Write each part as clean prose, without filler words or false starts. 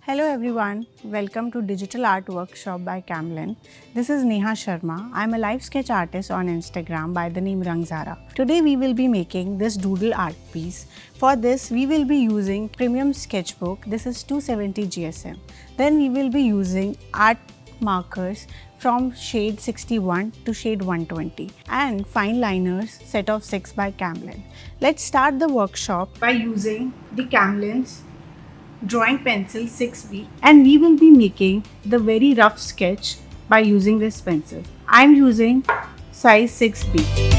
Hello everyone, welcome to Digital Art Workshop by Camlin. This is Neha Sharma. I'm a live sketch artist on Instagram by the name Rangzara. Today we will be making this doodle art piece. For this we will be using premium sketchbook. This is 270 GSM. Then we will be using art markers from shade 61 to shade 120 and fine liners set of 6 by Camlin. Let's start the workshop by using the Camlin's drawing pencil 6B, and we will be making the very rough sketch by using this pencil. I am using size 6B.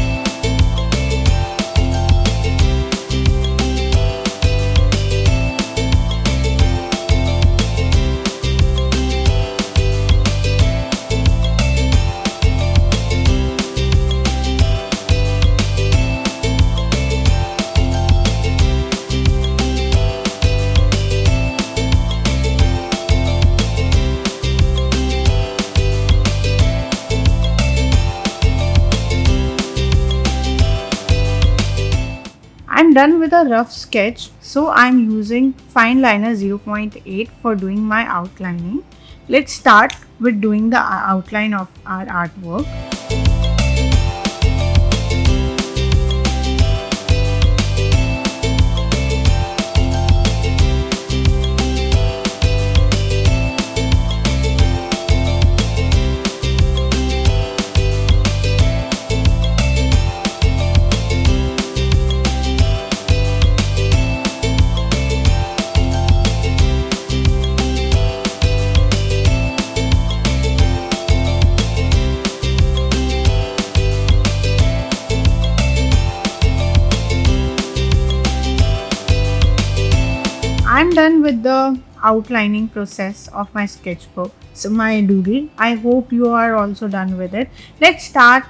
I'm done with a rough sketch, so I'm using fine liner 0.8 for doing my outlining. Let's start with doing the outline of our artwork. I'm done with the outlining process of my sketchbook, so my doodle. I hope you are also done with it. Let's start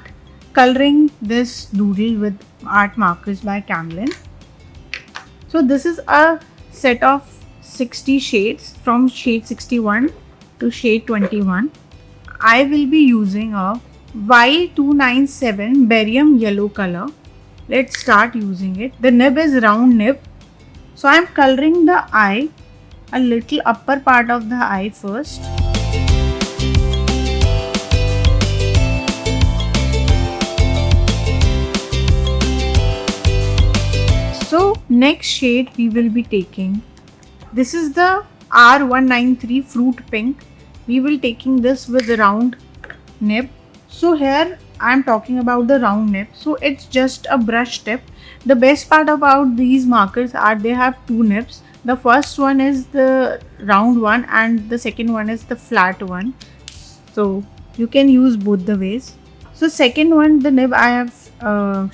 coloring this doodle with art markers by Camlin. So this is a set of 60 shades from shade 61 to shade 21. I will be using a Y297 barium yellow color. Let's start using it. The nib is round nib. So I am coloring the eye, a little upper part of the eye first. So next shade we will be taking, this is the R193 fruit pink. We will taking this with round nib. So here I am talking about the round nib. So it's just a brush tip. The best part about these markers are they have two nibs. The first one is the round one and the second one is the flat one. So you can use both the ways. So second one, the nib I have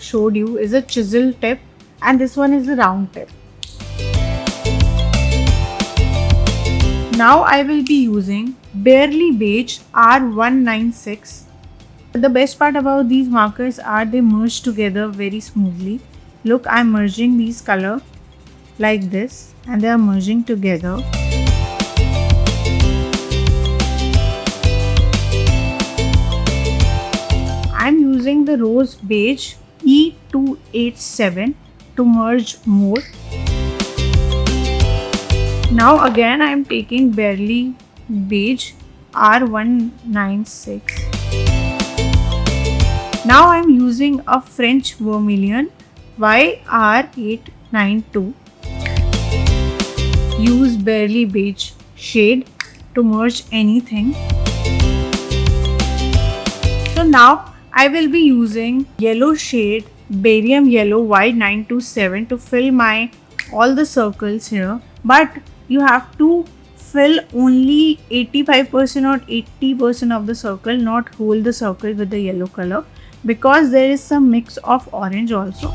showed you is a chisel tip, and this one is the round tip. Now I will be using Barely Beige R196. The best part about these markers are they merge together very smoothly. Look, I'm merging these color like this and they are merging together. I'm using the Rose Beige E287 to merge more. Now again I'm taking Barely Beige R196. Now I'm using a French vermilion YR892. Use Barely Beige shade to merge anything. So now I will be using yellow shade barium yellow Y927 to fill my all the circles here, but you have to fill only 85% or 80% of the circle, not whole the circle with the yellow color, because there is some mix of orange also.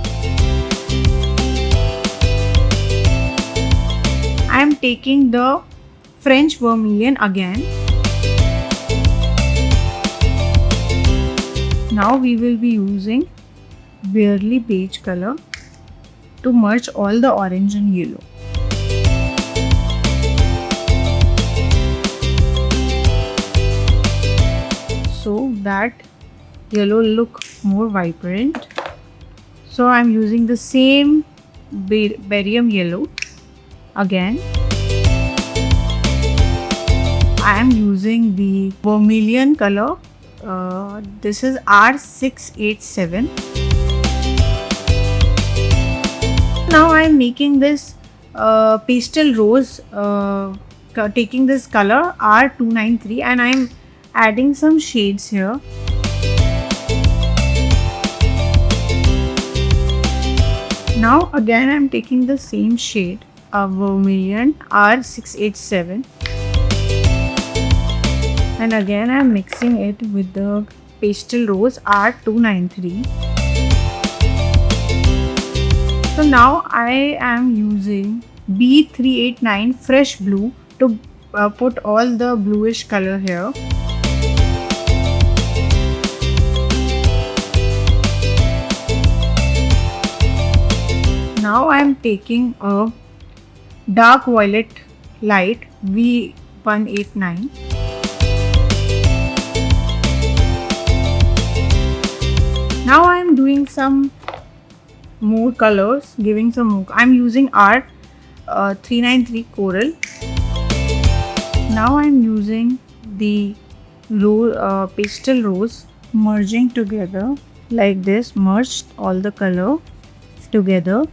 I am taking the French vermilion again. Now we will be using Barely Beige color to merge all the orange and yellow. So that yellow look more vibrant. So I'm using the same barium yellow again. I am using the vermilion color. This is R687. Now I am making this pastel rose, taking this color R293, and I am adding some shades here. Now again I am taking the same shade of vermilion R687, and again I am mixing it with the pastel rose R293. So now I am using B389 fresh blue to put all the bluish color here. Now I am taking a dark violet light V189. Now I am doing some more colors, giving some more. I am using R393 coral. Now I am using the pastel rose, merging together like this, merged all the color together.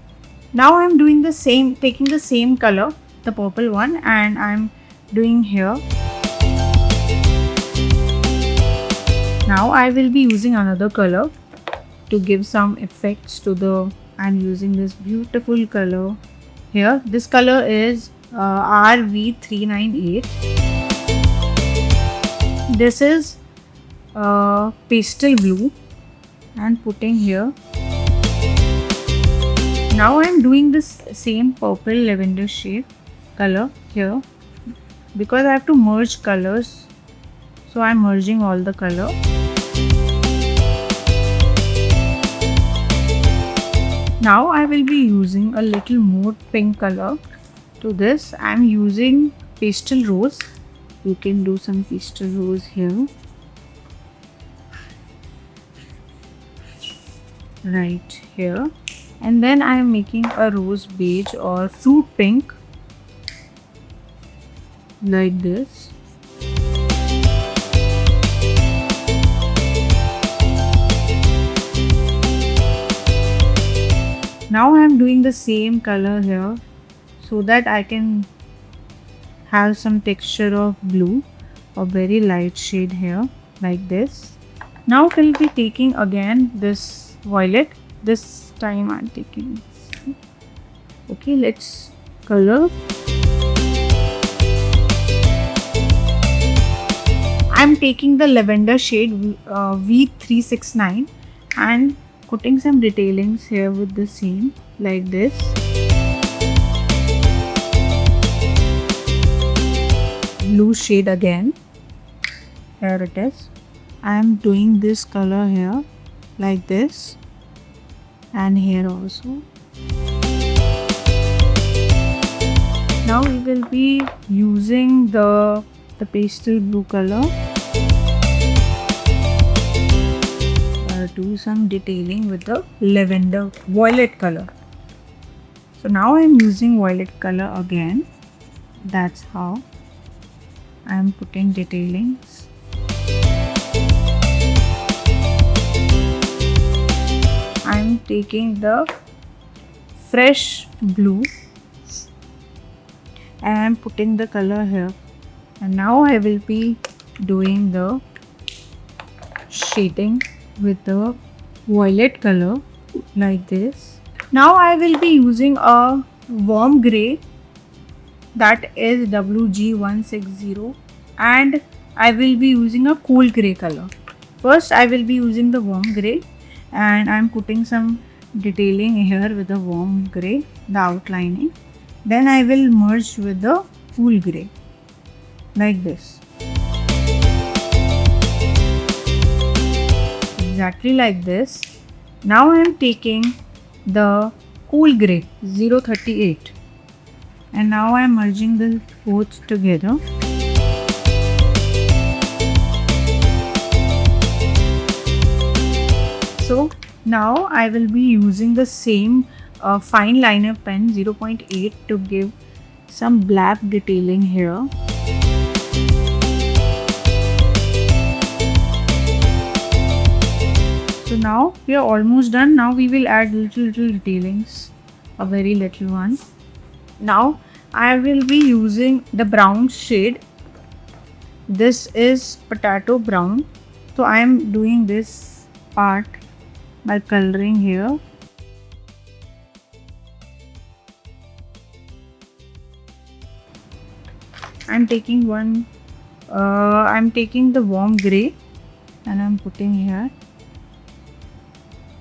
Now I am doing the same, taking the same color, the purple one, and I am doing here. Now I will be using another color to give some effects to the. I am using this beautiful color here. This color is RV398. This is pastel blue, and putting here. Now I am doing this same purple lavender shade color here, because I have to merge colors, so I am merging all the color. Now I will be using a little more pink color to this. I am using pastel rose. You can do some pastel rose here, right here. And then I am making a rose beige or fruit pink like this. Now I am doing the same color here so that I can have some texture of blue, a very light shade here like this. Now we'll be taking again this violet. This time I'm taking this. Okay, let's color. I'm taking the lavender shade V369 and putting some detailings here with the same like this. Blue shade again. Here it is. I am doing this color here like this, and here also. Now we will be using the pastel blue color. Do some detailing with the lavender violet color. So now I am using violet color again. That's how I am putting detailings. I am taking the fresh blue and I am putting the color here. And now I will be doing the shading with the violet color like this. Now I will be using a warm grey, that is WG160, and I will be using a cool grey color. First I will be using the warm grey and I am putting some detailing here with the warm grey, the outlining. Then I will merge with the cool grey like this. Exactly like this. Now I am taking the cool grey 038 and now I am merging the both together. So now I will be using the same fine liner pen 0.8 to give some black detailing here. So now we are almost done. Now we will add little detailings, a very little one. Now I will be using the brown shade. This is potato brown. So I am doing this part by coloring here. I'm taking I'm taking the warm grey and I'm putting here.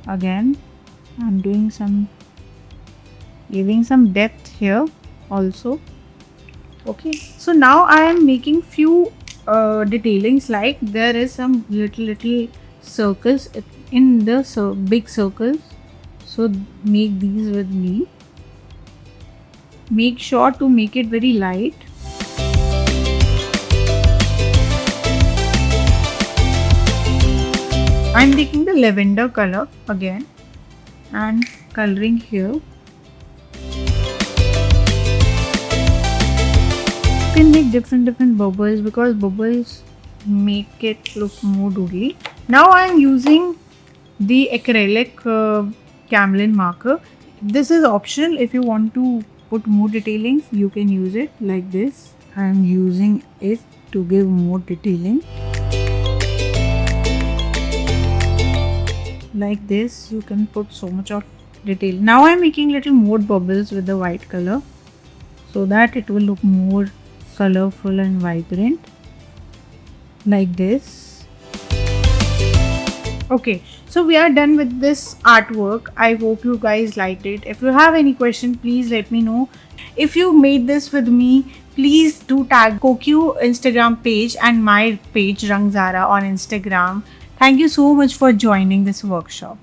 Again, I'm doing giving some depth here also. Okay, so now I am making few detailings, like there is some little circles in the big circles. So make these with me. Make sure to make it very light. I'm taking the lavender color again and coloring here. You can make different bubbles because bubbles make it look more doodly. Now I am using the acrylic Camlin marker. This is optional. If you want to put more detailings, you can use it like this. I am using it to give more detailing. Like this, you can put so much of detail. Now I am making little more bubbles with the white color so that it will look more colorful and vibrant, like this. Okay, so we are done with this artwork. I hope you guys liked it. If you have any question, please let me know. If you made this with me, please do tag Kokuyo Instagram page and my page Rangzara on Instagram. Thank you so much for joining this workshop.